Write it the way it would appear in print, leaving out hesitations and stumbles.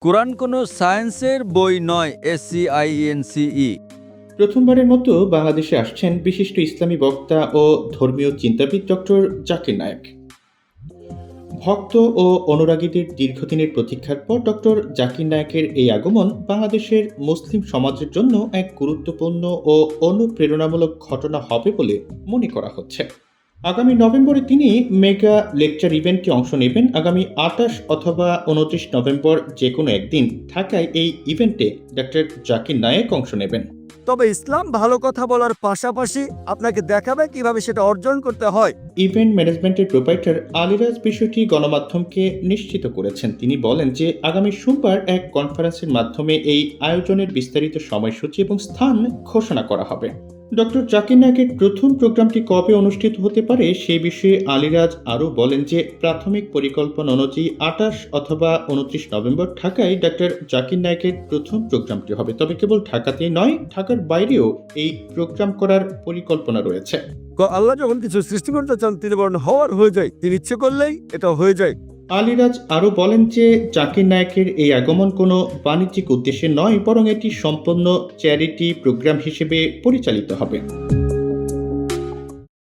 কোরআন কোনো সায়েন্সের বই নয়। SCIENCE। প্রথমবারের মতো বাংলাদেশে আসছেন বিশিষ্ট ইসলামী বক্তা ও ধর্মীয় চিন্তাবিদ ডক্টর জাকির নায়েক। ভক্ত ও অনুরাগীদের দীর্ঘদিনের প্রতীক্ষার পর ডক্টর জাকির নায়েকের এই আগমন বাংলাদেশের মুসলিম সমাজের জন্য এক গুরুত্বপূর্ণ ও অনুপ্রেরণামূলক ঘটনা হবে বলে মনে করা হচ্ছে। আগামী নভেম্বরে তিনি মেগা লেকচার ইভেন্টে অংশ নেবেন। আগামী ২৮ অথবা ২৯ নভেম্বর যে কোনো একদিন ঢাকায় এই ইভেন্টে ডক্টর জাকির নায়েক অংশ নেবেন। তবে ইসলাম ভালো কথা বলার পাশাপাশি আপনাকে দেখাবে কিভাবে সেটা অর্জন করতে হয়। ইভেন্ট ম্যানেজমেন্টের প্রোপাইটার আলিরাজ বিষয়টি গণমাধ্যমকে নিশ্চিত করেছেন। তিনি বলেন যে আগামী সোমবার এক কনফারেন্সের মাধ্যমে এই আয়োজনের বিস্তারিত সময়সূচি এবং স্থান ঘোষণা করা হবে। ডক্টর জাকির নায়েকের প্রথম প্রোগ্রামটি কবে অনুষ্ঠিত হতে পারে সে বিষয়ে আলিরাজ আরও বলেন যে প্রাথমিক পরিকল্পনা অনুযায়ী ২৮ অথবা ২৯ নভেম্বর ঢাকায় ডক্টর জাকির নায়েকের প্রথম প্রোগ্রামটি হবে। তবে কেবল ঢাকাতেই নয়, ঢাকার বাইরেও এই প্রোগ্রাম করার পরিকল্পনা রয়েছে। আল্লাহ যখন কিছু সৃষ্টি করতে চান তিনি বলেন হওয়ার হয়ে যায়, তিনি ইচ্ছে করলেই এটা হয়ে যায়। আলিরাজ আরও বলেন যে জাকির নায়েকের এই আগমন কোনো বাণিজ্যিক উদ্দেশ্যে নয়, বরং এটি সম্পূর্ণ চ্যারিটি প্রোগ্রাম হিসেবে পরিচালিত হবে।